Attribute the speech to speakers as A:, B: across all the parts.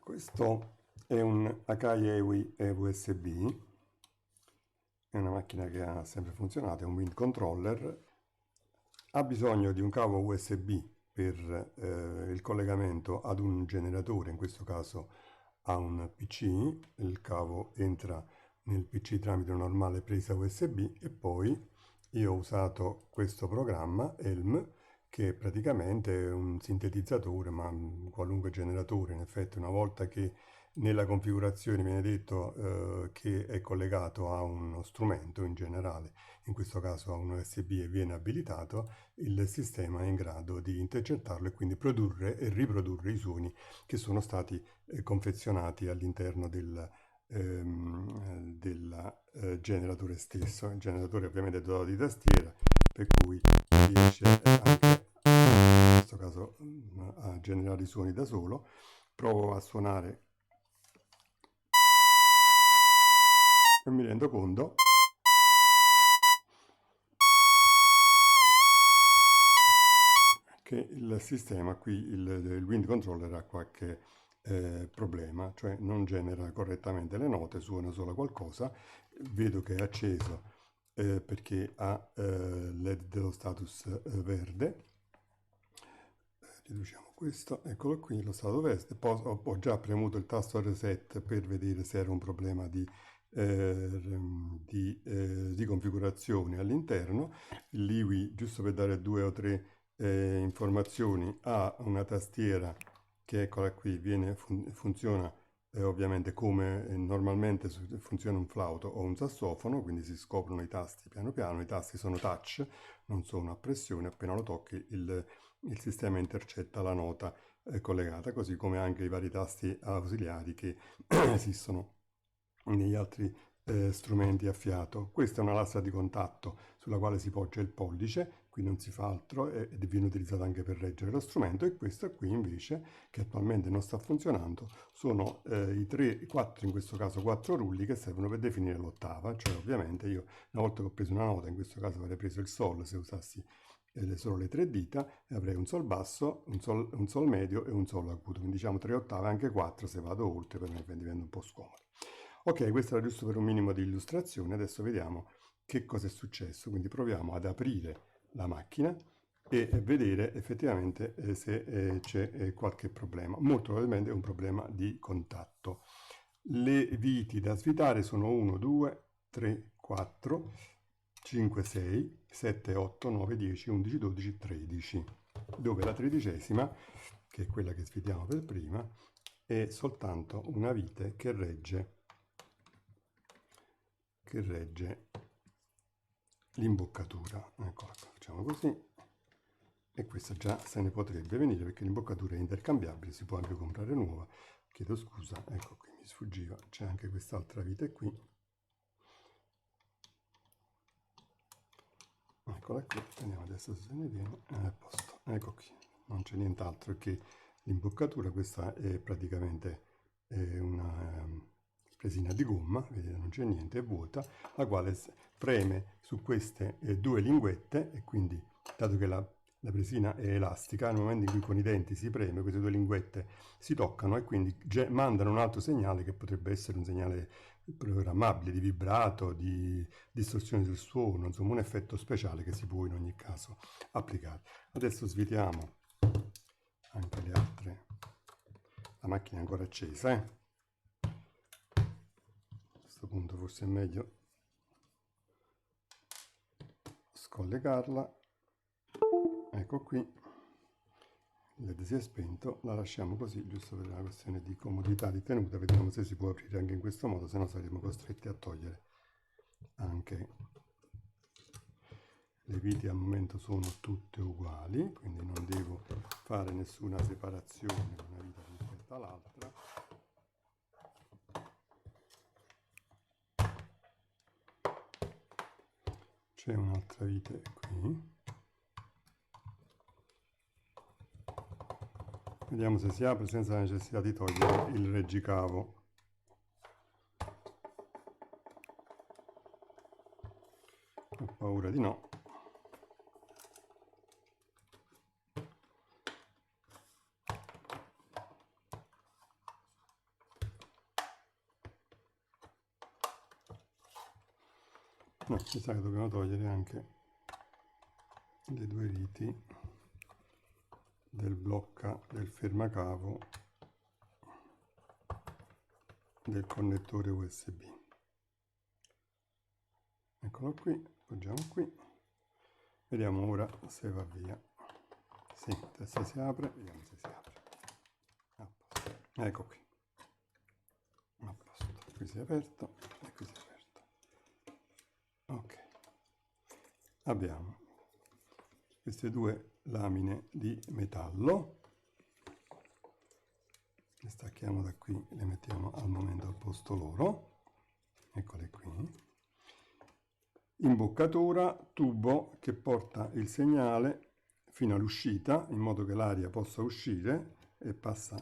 A: Questo è un Akai EWI USB, è una macchina che ha sempre funzionato, è un Wind Controller, ha bisogno di un cavo USB per il collegamento ad un generatore, in questo caso a un PC, il cavo entra nel PC tramite una normale presa USB e poi io ho usato questo programma Helm che praticamente è un sintetizzatore, ma qualunque generatore. In effetti, una volta che nella configurazione viene detto che è collegato a uno strumento in generale, in questo caso a un USB, e viene abilitato, il sistema è in grado di intercettarlo e quindi produrre e riprodurre i suoni che sono stati confezionati all'interno del generatore stesso. Il generatore ovviamente è dotato di tastiera, per cui riesce anche in questo caso a generare i suoni da solo. Provo a suonare e mi rendo conto che il sistema qui, il Wind Controller, ha qualche problema, cioè non genera correttamente le note, suona solo qualcosa. Vedo che è acceso perché ha LED dello status verde. Riduciamo questo, eccolo qui, lo stato verde. Poi ho già premuto il tasto reset per vedere se era un problema di configurazione all'interno. L'IWI, giusto per dare due o tre informazioni, ha una tastiera che, eccola qui, funziona ovviamente come normalmente funziona un flauto o un sassofono, quindi si scoprono i tasti piano piano. I tasti sono touch, non sono a pressione. Appena lo tocchi il sistema intercetta la nota collegata, così come anche i vari tasti ausiliari che esistono negli altri strumenti a fiato. Questa è una lastra di contatto sulla quale si poggia il pollice, qui non si fa altro ed viene utilizzata anche per reggere lo strumento. E questo qui invece, che attualmente non sta funzionando, sono in questo caso 4 rulli che servono per definire l'ottava. Cioè ovviamente io, una volta che ho preso una nota, in questo caso avrei preso il sol se usassi solo le 3 dita, e avrei un sol basso, un sol medio e un sol acuto, quindi diciamo 3 ottave, anche 4 se vado oltre, per me diventa un po' scomodo. Ok, questo era giusto per un minimo di illustrazione. Adesso vediamo che cosa è successo. Quindi proviamo ad aprire la macchina e vedere effettivamente se c'è qualche problema. Molto probabilmente è un problema di contatto. Le viti da svitare sono 1, 2, 3, 4, 5, 6, 7, 8, 9, 10, 11, 12, 13, dove la tredicesima, che è quella che svitiamo per prima, è soltanto una vite che regge l'imboccatura. Eccola qua, facciamo così, e questa già se ne potrebbe venire perché l'imboccatura è intercambiabile, si può anche comprare nuova. Chiedo scusa, ecco qui, mi sfuggiva, c'è anche quest'altra vite qui, eccola qui, vediamo adesso se ne viene a posto. Ecco qui, non c'è nient'altro che l'imboccatura. Questa è praticamente una presina di gomma, vedete non c'è niente, è vuota, la quale preme su queste due linguette, e quindi, dato che la presina è elastica, nel momento in cui con i denti si preme, queste due linguette si toccano e quindi mandano un altro segnale che potrebbe essere un segnale programmabile di vibrato, di distorsione del suono, insomma un effetto speciale che si può in ogni caso applicare. Adesso svitiamo anche le altre. La macchina è ancora accesa, a questo punto forse è meglio scollegarla. Ecco qui, il LED si è spento, la lasciamo così giusto per una questione di comodità di tenuta. Vediamo se si può aprire anche in questo modo, se no saremo costretti a togliere anche le viti. Al momento sono tutte uguali, quindi non devo fare nessuna separazione di una vita rispetto all'altra. C'è un'altra vite qui, vediamo se si apre senza la necessità di togliere il reggicavo. Ho paura di no. No, mi sa che dobbiamo togliere anche le due viti del fermacavo del connettore USB. Eccolo qui, appoggiamo qui, vediamo ora se va via. Sì, adesso si apre, vediamo se si apre. A posto. Ecco qui, a posto, qui si è aperto e qui si è aperto. Ok, abbiamo queste due lamine di metallo, le stacchiamo da qui, le mettiamo al momento al posto loro, eccole qui. Imboccatura, tubo che porta il segnale fino all'uscita in modo che l'aria possa uscire e passa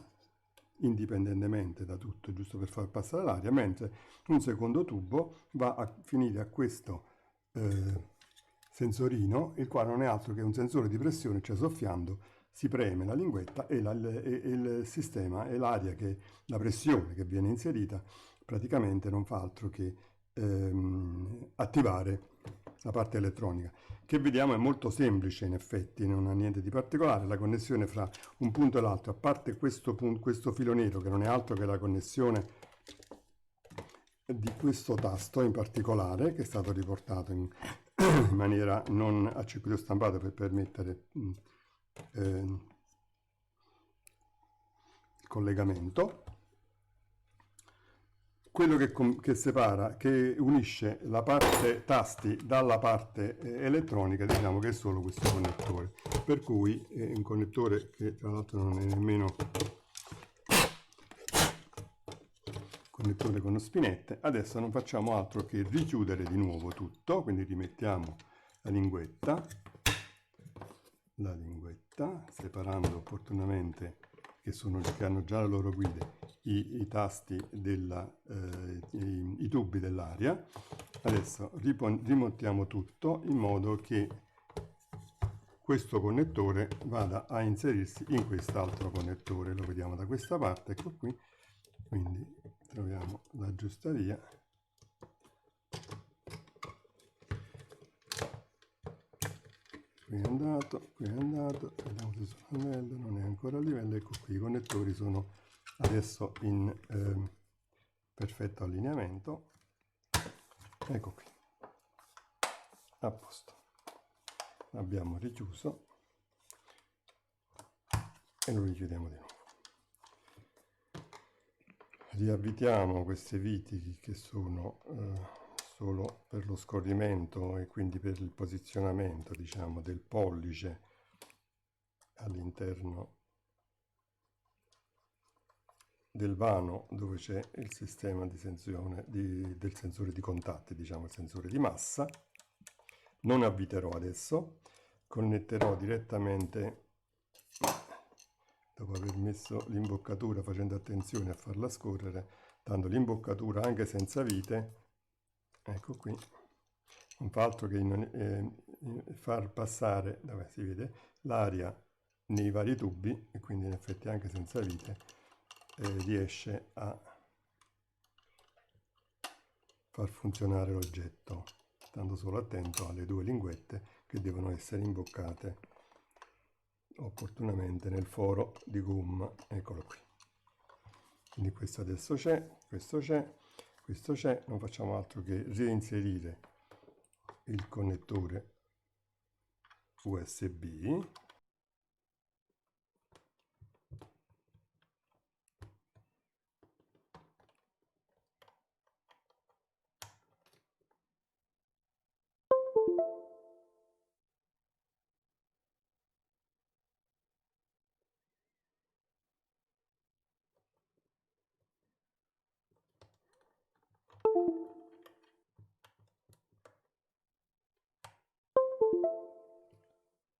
A: indipendentemente da tutto, giusto per far passare l'aria, mentre un secondo tubo va a finire a questo sensorino, il quale non è altro che un sensore di pressione, cioè soffiando si preme la linguetta e il sistema e l'aria, che la pressione che viene inserita praticamente non fa altro che attivare la parte elettronica, che vediamo è molto semplice in effetti, non ha niente di particolare. La connessione fra un punto e l'altro, a parte questo filo nero che non è altro che la connessione di questo tasto in particolare, che è stato riportato in maniera non a circuito stampato per permettere il collegamento. Quello che separa, che unisce la parte tasti dalla parte elettronica, diciamo che è solo questo connettore, per cui è un connettore che tra l'altro non è nemmeno connettore con spinette. Adesso non facciamo altro che richiudere di nuovo tutto, quindi rimettiamo la linguetta, separando opportunamente, che hanno già la loro guida, i tasti i tubi dell'aria. Adesso rimontiamo tutto in modo che questo connettore vada a inserirsi in quest'altro connettore. Lo vediamo da questa parte, ecco qui. Quindi troviamo la giusta via. Qui è andato, vediamo se sono a livello, non è ancora a livello, ecco qui, i connettori sono adesso in perfetto allineamento, ecco qui, a posto, abbiamo richiuso e lo richiudiamo di nuovo. Riavvitiamo queste viti che sono solo per lo scorrimento e quindi per il posizionamento, diciamo, del pollice all'interno del vano dove c'è il sistema di del sensore di contatti, diciamo il sensore di massa. Non avviterò adesso, connetterò direttamente, dopo aver messo l'imboccatura, facendo attenzione a farla scorrere, dando l'imboccatura anche senza vite, ecco qui, non fa altro che far passare, dove si vede, l'aria nei vari tubi, e quindi in effetti anche senza vite riesce a far funzionare l'oggetto, stando solo attento alle due linguette che devono essere imboccate opportunamente nel foro di gomma, eccolo qui. Quindi questo adesso c'è, questo c'è, questo c'è, non facciamo altro che reinserire il connettore USB.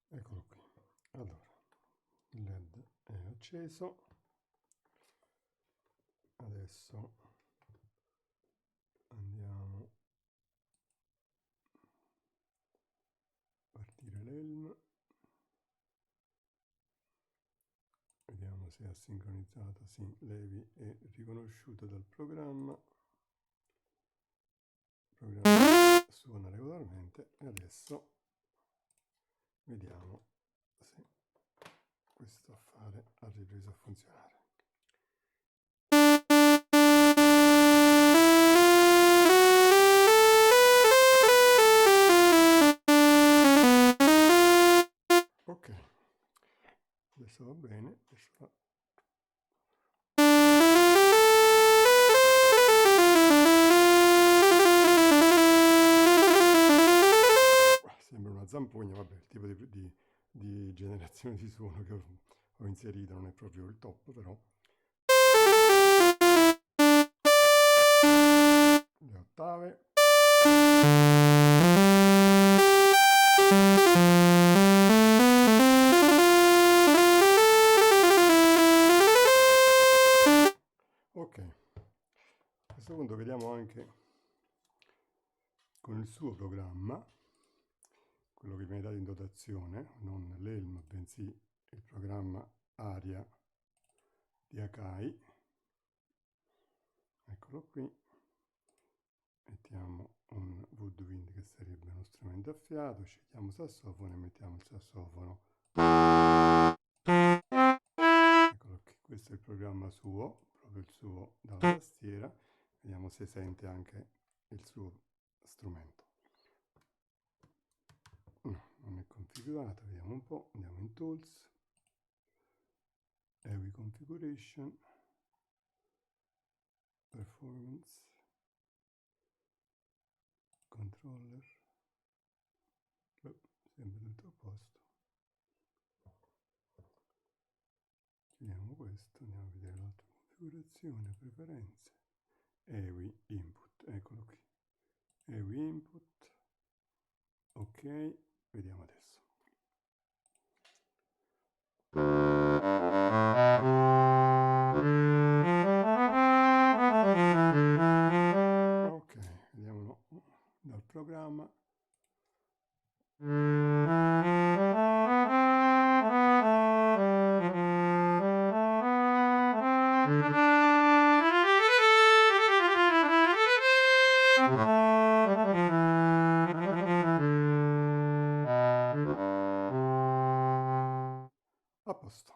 A: Eccolo qui. Allora, il LED è acceso. Adesso andiamo a partire l'ELM. Vediamo se è sincronizzato. Sì, Levi è riconosciuto dal programma. suona regolarmente e adesso vediamo se questo affare ha ripreso a funzionare. Ok, adesso va bene, adesso va. Sembra una zampogna, vabbè, il tipo di generazione di suono che ho inserito non è proprio il top, però. Le ottave. Ok, a questo punto vediamo anche con il suo programma, quello che viene dato in dotazione, non l'Elm, bensì il programma Aria di Akai. Eccolo qui. Mettiamo un woodwind che sarebbe uno strumento a fiato, scegliamo sassofono e mettiamo il sassofono. Eccolo qui, questo è il programma suo, proprio il suo dalla tastiera. Vediamo se sente anche il suo strumento. No, non è configurato, vediamo un po', andiamo in Tools, Heavy Configuration, Performance, Controller, sembra tutto a posto. Chiudiamo questo, andiamo a vedere l'altra configurazione, preferenze, Heavy Input, eccolo qui, Heavy Input, ok, vediamo adesso. Ok, vediamo dal programma. A posto.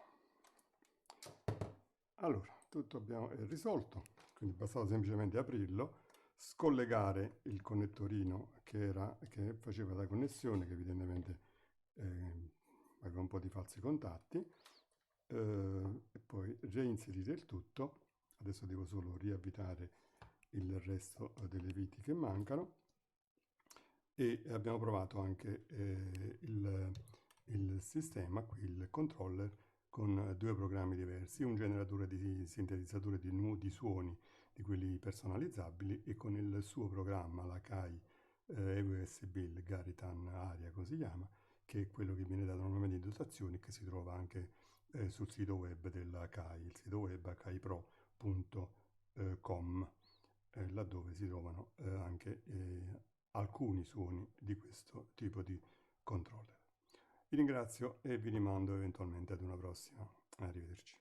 A: Allora, tutto è risolto, quindi bastava semplicemente aprirlo, scollegare il connettorino che faceva da connessione, che evidentemente aveva un po' di falsi contatti, e poi reinserire il tutto. Adesso devo solo riavvitare il resto delle viti che mancano, e abbiamo provato anche il sistema, qui il controller, con due programmi diversi, un generatore di sintetizzatore di suoni, di quelli personalizzabili, e con il suo programma, la Akai EUSB, il Garitan Aria, così si chiama, che è quello che viene dato normalmente in dotazione e che si trova anche sul sito web della Akai, il sito web akaipro.com, laddove si trovano anche alcuni suoni di questo tipo di controller. Vi ringrazio e vi rimando eventualmente ad una prossima. Arrivederci.